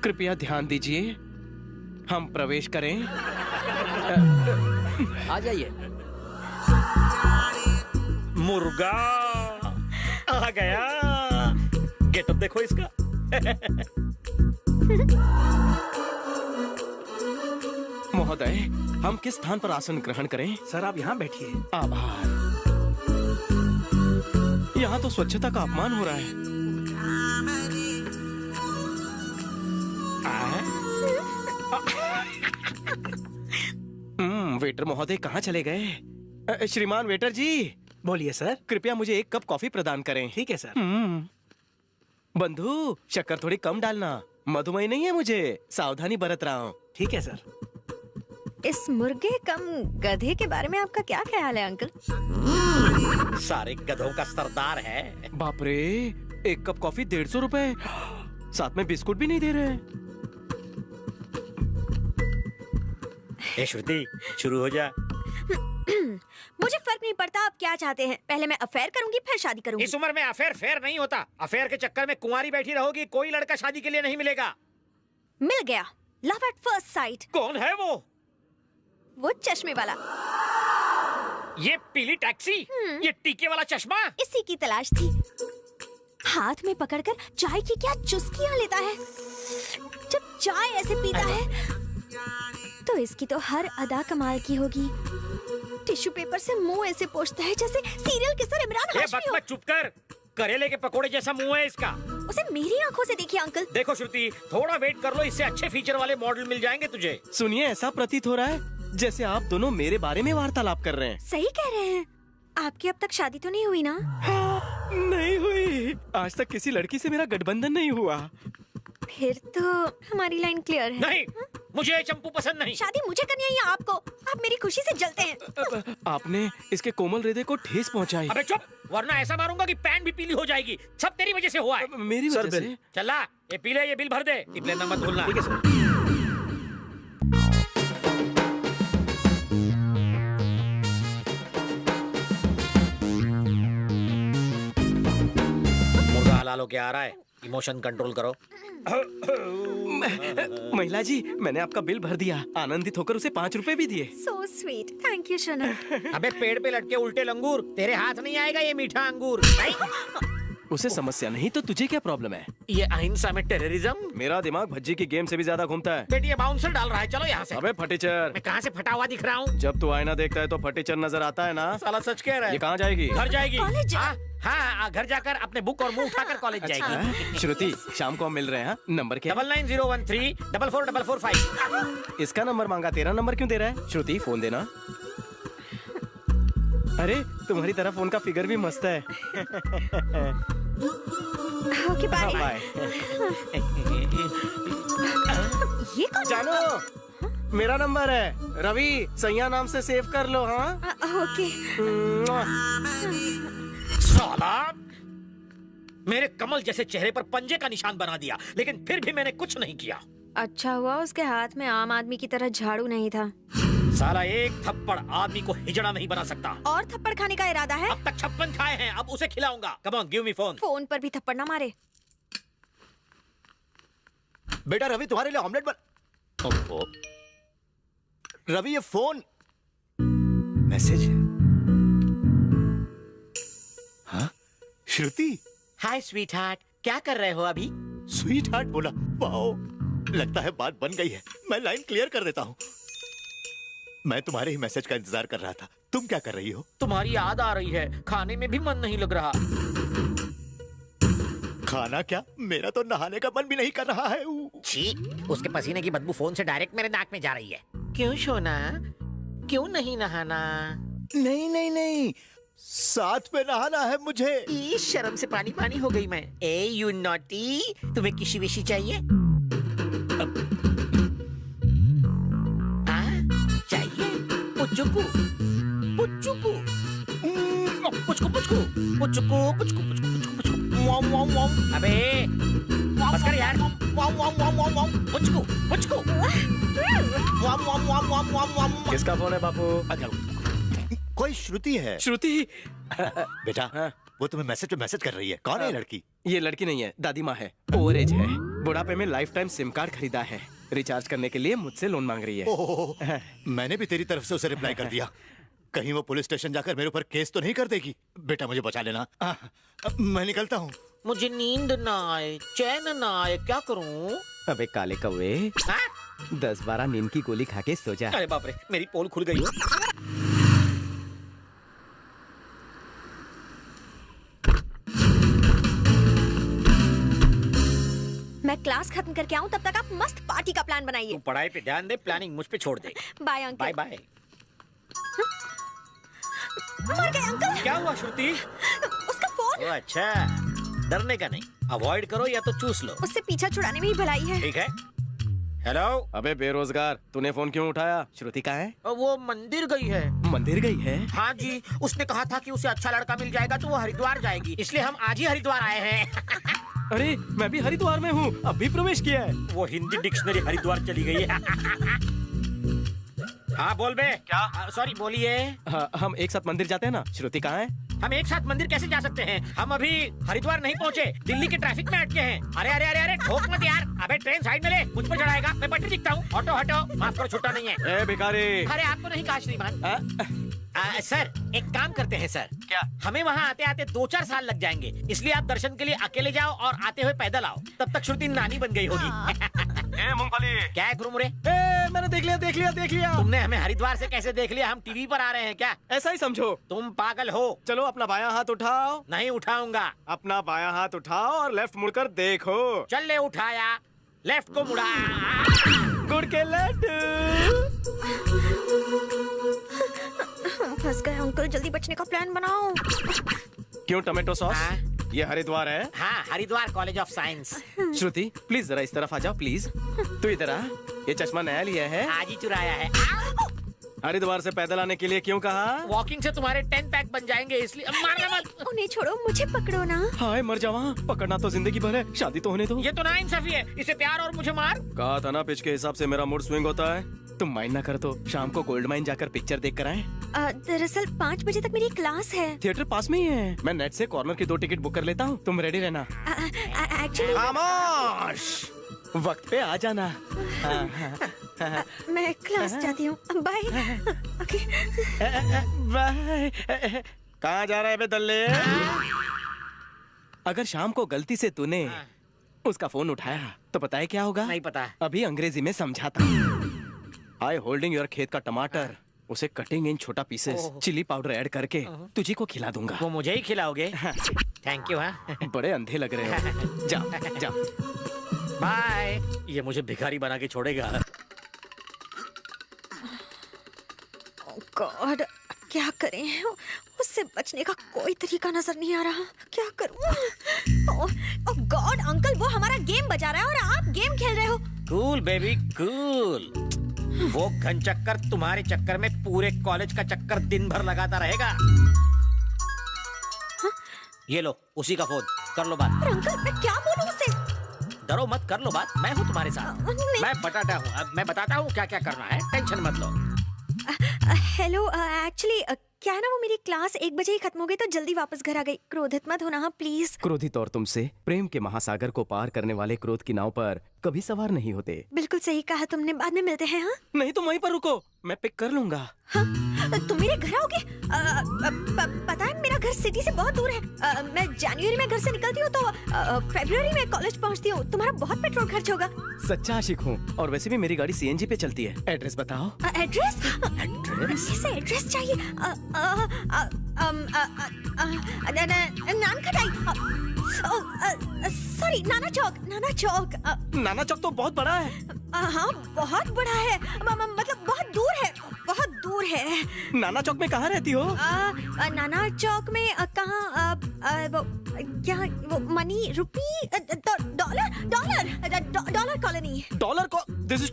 कृपया ध्यान दीजिए, हम प्रवेश करें। आ जाइए। मुर्गा आ गया। गेटअप देखो इसका। महोदय, हम किस स्थान पर आसन ग्रहण करें? सर आप यहाँ बैठिए। आभार। यहाँ तो स्वच्छता का अपमान हो रहा है। वेटर महोदय कहाँ चले गए? श्रीमान वेटर जी, बोलिए सर। कृपया मुझे एक कप कॉफी प्रदान करें। ठीक है सर। बंधु, शक्कर थोड़ी कम डालना, मधुमेह नहीं है मुझे, सावधानी बरत रहा हूँ। ठीक है सर। इस मुर्गे कम गधे के बारे में आपका क्या ख्याल है अंकल? सारे गधों का सरदार है। बाप रे, एक कप कॉफी 150 रुपए, साथ में बिस्कुट भी नहीं दे रहे। ए श्रुति, शुरू हो जा। मुझे फर्क नहीं पड़ता आप क्या चाहते हैं। पहले मैं अफेयर करूंगी, फिर शादी करूंगी। इस उम्र में अफेयर फेयर नहीं होता। अफेयर के चक्कर में कुंवारी बैठी रहोगी, कोई लड़का शादी के लिए नहीं मिलेगा। मिल गया, लव एट फर्स्ट साइट। कौन है वो चश्मे वाला। ये पीली टैक्सी, ये टीके वाला चश्मा। इसी की तलाश थी। हाथ में पकड़कर चाय की क्या चुस्कियां लेता है। जब चाय ऐसे पीता है तो इसकी तो हर अदा कमाल की होगी। टिश्यू पेपर से मुंह ऐसे पोंछता है जैसे सीरियल किसर इमरान हाशमी हो। चुप कर, करेले के पकोड़े जैसा मुंह है इसका। उसे मेरी आंखों से देखिए अंकल। देखो श्रुति, थोड़ा वेट कर लो, इससे अच्छे फीचर वाले मॉडल मिल जाएंगे तुझे। सुनिए, ऐसा प्रतीत हो रहा है जैसे आप दोनों मेरे बारे में वार्तालाप कर रहे हैं। सही कह रहे हैं। आपकी अब तक शादी तो नहीं हुई ना? नहीं हुई। आज तक किसी लड़की से मेरा गठबंधन नहीं हुआ। फिर तो हमारी लाइन क्लियर है। नहीं, मुझे चंपू पसंद नहीं। शादी मुझे करनी है या आपको? आप मेरी खुशी से जलते हैं। आपने इसके कोमल हृदय को ठेस पहुंचाई। अबे चुप, वरना ऐसा मारूंगा कि पैंट भी पीली हो जाएगी। सब तेरी वजह से हुआ है। मेरी वजह से? चला, ये पी ले, ये बिल भर दे। टिप लेना मत भूलना। ठीक है सर। मुर्गा हला लो, क्या आ रहा है? इमोशन कंट्रोल करो। महिला जी, मैंने आपका बिल भर दिया। आनंदित होकर उसे 5 रुपए भी दिए। So sweet, thank you Shona. अबे पेड़ पे लटके उल्टे लंगूर, तेरे हाथ नहीं आएगा ये मीठा अंगूर। उसे समस्या नहीं तो तुझे क्या प्रॉब्लम है? ये अहिंसा में टेररिज्म। मेरा दिमाग भज्जी की गेम से भी ज्यादा घूमता है। बेटी ये बाउंसर डाल रहा है, चलो यहाँ से। अबे फटीचर, मैं कहाँ से फटा हुआ दिख रहा हूँ? जब तू आईना देखता है तो फटीचर नजर आता है ना? साला सच कह रहा है। ये कहाँ जाएगी? घर जाएगी। कॉलेज? हाँ, घर जाकर अपने बुक और मुंह उठाकर कॉलेज जाएगी। श्रुति, शाम को हम मिल रहे हैं। नंबर क्या? 9901344445। इसका नंबर मांगा, तेरा नंबर क्यों दे रहा है? श्रुति, फोन देना। अरे, तुम्हारी तरह फोन का फिगर भी मस्त है। Okay bye. बाय। ये कौन? जानो, मेरा नंबर है रवि, सैया नाम से सेव कर लो। हाँ, ओके। साला मेरे कमल जैसे चेहरे पर पंजे का निशान बना दिया, लेकिन फिर भी मैंने कुछ नहीं किया। अच्छा हुआ उसके हाथ में आम आदमी की तरह झाड़ू नहीं था। साला एक थप्पड़ आदमी को हिजड़ा नहीं बना सकता। और थप्पड़ खाने का इरादा है? अब तक 56 खाए हैं, अब उसे खिलाऊंगा। Come on, give me phone. Phone पर भी थप्पड़ ना मारे। बेटा रवि, तुम्हारे लिए ऑमलेट बन। रवि, ये फोन मैसेज है। हाँ, श्रुति। हाय स्वीट हार्ट, क्या कर रहे हो अभी? स्वीट हार्ट बोला, वाओ, लगता है बात बन गई है। मैं लाइन क्लियर कर देता हूँ। मैं तुम्हारे ही मैसेज का इंतजार कर रहा था। तुम क्या कर रही हो? तुम्हारी याद आ रही है, खाने में भी मन नहीं लग रहा। खाना क्या, मेरा तो नहाने का मन भी नहीं कर रहा है। छी, उसके पसीने की बदबू फोन से डायरेक्ट मेरे नाक में जा रही है। क्यों सोना, क्यों नहीं नहाना? नहीं नहीं नहीं, साथ में नहाना है मुझे। इस शर्म से पानी पानी हो गई मैं। ए यू नॉटी, तुम्हें किसी विशी चाहिए? चाहिए? पुचुकू पुचुकू पुचकू पुचकू पुचकू पुचकू पुचकू। अबे बस कर यार। पुचकू पुचकू। किसका फोन है बापू? कोई श्रुति है। श्रुति। बेटा, वो तुम्हें मैसेज पे मैसेज कर रही है। कौन है ये लड़की? ये लड़की नहीं है, दादी माँ है, ओवर एज है। बुढ़ापे में लाइफ टाइम सिम कार्ड खरीदा है, रिचार्ज करने के लिए मुझसे लोन मांग रही है। ओह, मैंने भी तेरी तरफ से उसे रिप्लाई कर दिया। कहीं वो पुलिस स्टेशन जाकर मेरे ऊपर केस तो नहीं कर देगी? बेटा मुझे बचा लेना। मैं निकलता हूँ। मुझे नींद ना आए, चैन ना आए, क्या करूं? अबे काले कौवे, हाँ? 10-12 नींद की गोली खा के सो जा। अरे बाप रे, मेरी पोल खुल गई। मैं क्लास खत्म करके आऊँ तब तक आप मस्त पार्टी का प्लान तू बनाइए। पढ़ाई पे ध्यान दे, प्लानिंग मुझ पे छोड़ दे। Bye uncle. Bye bye. मर गए अंकल। क्या हुआ श्रुति? उसका फोन। ओ अच्छा, डरने का नहीं, अवॉइड करो या तो चूस लो। उससे पीछा छुड़ाने में ही भलाई है। ठीक है। हेलो। अबे बेरोजगार, तूने फोन क्यों उठाया? श्रुति कहाँ है? वो मंदिर गई है। मंदिर गई है? हाँ जी, उसने कहा था कि उसे अच्छा लड़का मिल जाएगा तो वो हरिद्वार जाएगी, इसलिए हम आज ही हरिद्वार आए हैं। अरे मैं भी हरिद्वार में हूँ, अभी प्रवेश किया है। वो हिंदी डिक्शनरी हरिद्वार चली गई है। हाँ बोल बे। क्या? सॉरी बोलिए। हाँ, हम एक साथ मंदिर जाते हैं ना। श्रुति कहाँ है? हम एक साथ मंदिर कैसे जा सकते हैं? हम अभी हरिद्वार नहीं पहुँचे, दिल्ली के ट्रैफिक में अटके हैं। अरे अरे अरे अरे ठोक मत यार। अबे ट्रेन साइड में ले, मुझ पर चढ़ाएगा, मैं पटरी दिखता हूँ। हटो हटो, माफ करो छुट्टा नहीं है। ए भिखारी। अरे आपको नहीं कहा श्रीमान। सर एक काम करते हैं सर। क्या? हमें वहाँ आते आते 2-4 साल लग जाएंगे, इसलिए आप दर्शन के लिए अकेले जाओ और आते हुए पैदल आओ। तब तक श्रुति नानी बन गई होगी। ए मूंगफली। क्या है गुरुमुरे? ए मैंने देख लिया देख लिया देख लिया। तुमने हमें हरिद्वार से कैसे देख लिया? हम टीवी पर आ रहे हैं क्या? ऐसा ही समझो। तुम पागल हो। चलो अपना बायां हाथ उठाओ। नहीं उठाऊंगा। अपना बायां हाथ उठाओ और लेफ्ट मुड़कर देखो। चल ले उठाया, लेफ्ट को मुड़ा। गुड़ के लड्डू। फंस गए अंकल, जल्दी बचने का प्लान बनाओ। क्यों टमाटो सॉस? हाँ? ये हरिद्वार है। हाँ, Haridwar college of science. Shruti please जरा इस तरफ आ जाओ प्लीज। तू इधर आ। ये चश्मा नया लिया है? आज ही चुराया है। हरिद्वार से पैदल आने के लिए क्यों कहा? वॉकिंग से तुम्हारे 10 पैक बन जाएंगे, इसलिए मारना मत। उन्हें छोड़ो, मुझे पकड़ो ना। हाय मर जावा, पकड़ना तो जिंदगी भर है, शादी तो होने दो। ये तो नाइंसाफी है, इसे प्यार और मुझे मार। कहा था ना पिच के हिसाब से मेरा मूड स्विंग होता है। तुम माइंड ना कर तो शाम को गोल्ड माइन जाकर पिक्चर देख कर आए। दरअसल 5 बजे तक मेरी क्लास है। थिएटर पास में ही है। मैं नेट से कॉर्नर की 2 टिकट बुक कर लेता हूँ, तुम रेडी रहना। एक्चुअली खामोश, वक्त पे आ जाना। मैं क्लास जाती हूँ, बाय। ओके। बाय। कहाँ जा रहा है बे दल्ले? अगर शाम को गलती से तूने उसका फोन उठाया तो पता है क्या होगा? नहीं पता। अभी अंग्रेजी में समझाता। आई होल्डिंग योर खेत का टमाटर, उसे कटिंग इन छोटा पीसेस, चिली पाउडर ऐड करके तुझे को खिला दूंगा। वो मुझे ही खिलाओगे? Thank you. हाँ, बड़े अंधे लग रहे हो। जाओ जाओ। बाय। ये मुझे भिखारी बना के छोड़ेगा। गॉड, क्या करें? उससे बचने का कोई तरीका नजर नहीं आ रहा। क्या करूं? ओह गॉड अंकल, वो हमारा गेम बजा रहा है और आप गेम खेल रहे हो। Cool baby cool. वो घन चक्कर तुम्हारे चक्कर में पूरे कॉलेज का चक्कर दिन भर लगाता रहेगा। ये लो, उसी का फोन, कर लो बात। पर अंकल मैं क्या बोलूं उससे? डरो मत, कर लो बात, मैं हूँ तुम्हारे साथ। नहीं। मैं बटाटा हूँ, अब मैं बताता हूँ क्या क्या करना है, टेंशन मत लो। हेलो, एक्चुअली क्या है ना, वो मेरी क्लास 1 बजे ही खत्म हो गई तो जल्दी वापस घर आ गई। क्रोधित मत होना हाँ प्लीज। क्रोधित और तुमसे प्रेम के महासागर को पार करने वाले क्रोध की नाव पर कभी सवार नहीं होते। बिल्कुल सही कहा तुमने, बाद में मिलते हैं। हाँ नहीं तो वहीं पर रुको, मैं पिक कर लूंगा। हाँ, तुम मेरे घर आओगे? पता है मेरा घर सिटी से बहुत दूर है। मैं जनवरी में घर से निकलती हूँ तो फरवरी में कॉलेज पहुँचती हूँ। तुम्हारा बहुत पेट्रोल खर्च होगा। सच्चा आशिक हूँ, और वैसे भी मेरी गाड़ी सीएनजी पे चलती है। एड्रेस बताओ। एड्रेस? एड्रेस? इसे एड्रेस चाहिए। नान खटाई, सॉरी नाना चौक। नाना चौक। नाना चौक तो बहुत बड़ा है। हाँ बहुत बड़ा है, मतलब बहुत दूर है, बहुत दूर है। नाना चौक में कहाँ रहती हो? नाना चौक में कहाँ? वो क्या, वो money rupee dollar colony. Dollar को? दिस इज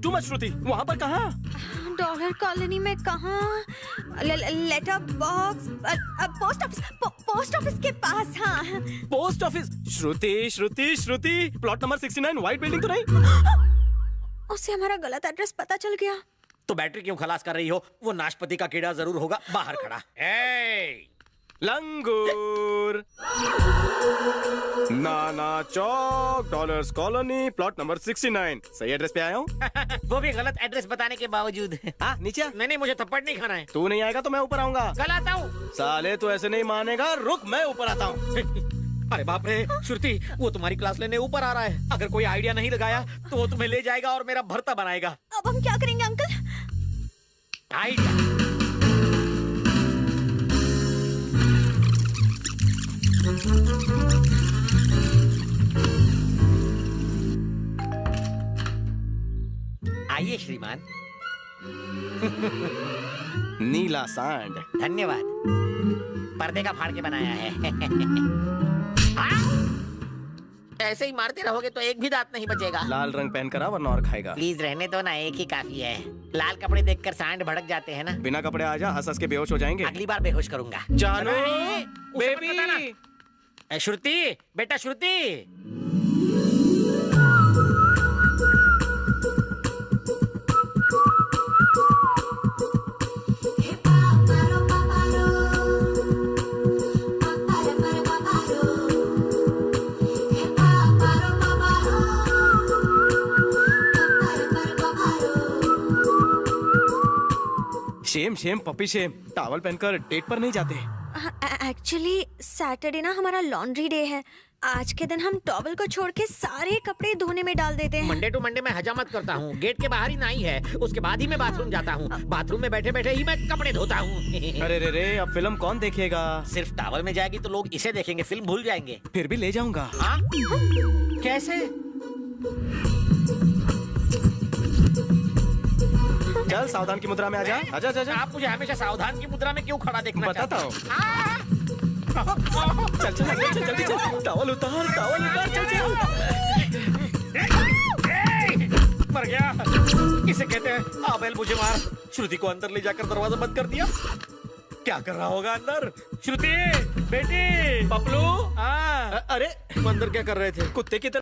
टू मच श्रुति। वहाँ पर कहाँ? डॉलर कॉलोनी में कहाँ? लेटर बॉक्स, पोस्ट ऑफिस के पास। हाँ पोस्ट ऑफिस। श्रुति प्लॉट नंबर 69 व्हाइट बिल्डिंग तो नहीं? उसे हमारा गलत एड्रेस पता चल गया। तो बैटरी क्यों खलास कर रही हो? वो नाशपति का कीड़ा जरूर होगा बाहर खड़ा। लंगूर नाना चौक डॉलर्स कॉलोनी प्लॉट नंबर 69। सही एड्रेस पे आया हूँ। वो भी गलत एड्रेस बताने के बावजूद। हाँ नीचे आ। नहीं, मुझे थप्पड़ नहीं खाना है। तू नहीं आएगा तो मैं ऊपर आऊंगा। कल आता हूँ। साले तू ऐसे नहीं मानेगा, रुक मैं ऊपर आता हूँ। अरे बाप रे श्रुति, वो तुम्हारी क्लास लेने ऊपर आ रहा है। अगर कोई आइडिया नहीं लगाया तो वो तुम्हें ले जाएगा और मेरा भरता बनाएगा। अब हम क्या करेंगे अंकल? आइडिया। आइए श्रीमान। नीला सांड। धन्यवाद। पर्दे का फाड़ के बनाया है। ऐसे ही मारते रहोगे तो एक भी दांत नहीं बचेगा। लाल रंग पहन कर आ वरना और खाएगा। प्लीज रहने दो ना, एक ही काफी है। लाल कपड़े देखकर सांड भड़क जाते हैं ना। बिना कपड़े आ जा, हंस हंस के बेहोश हो जाएंगे। अगली बार बेहोश करूंगा। जानू अरे, उसे मत बेबी। बताना। श्रुति बेटा, Shruti. Shame shame puppy shame, towel पहनकर डेट पर नहीं जाते। एक्चुअली सैटरडे ना हमारा लॉन्ड्री डे है। आज के दिन हम टॉवल को छोड़ के सारे कपड़े धोने में डाल देते हैं। मंडे टू मंडे मैं हजामत करता हूँ। गेट के बाहर ही नाई है, उसके बाद ही मैं बाथरूम जाता हूँ। बाथरूम में बैठे बैठे ही मैं कपड़े धोता हूँ। अरे रे रे, अब फिल्म कौन देखेगा? सिर्फ टॉवल में जाएगी तो लोग इसे देखेंगे, फिल्म भूल जाएंगे। फिर भी ले जाऊंगा। हाँ? कैसे? चल सावधान की मुद्रा में आ जा। आजा आजा आजा। आप मुझे हमेशा सावधान की मुद्रा में क्यों खड़ा देखना बताता चाहते हैं? चल चल चल चल जल्दी चल। टॉवल उतार, चल चल। मर गया। किसे कहते हैं आबेल मुझे मार। श्रुति को अंदर ले जाकर दरवाजा बंद कर दिया। क्या कर रहा होगा अंदर? श्रुति बेटी, पपलू। हाँ, अरे अंदर क्या कर रहे थे? कुत्ते की तरह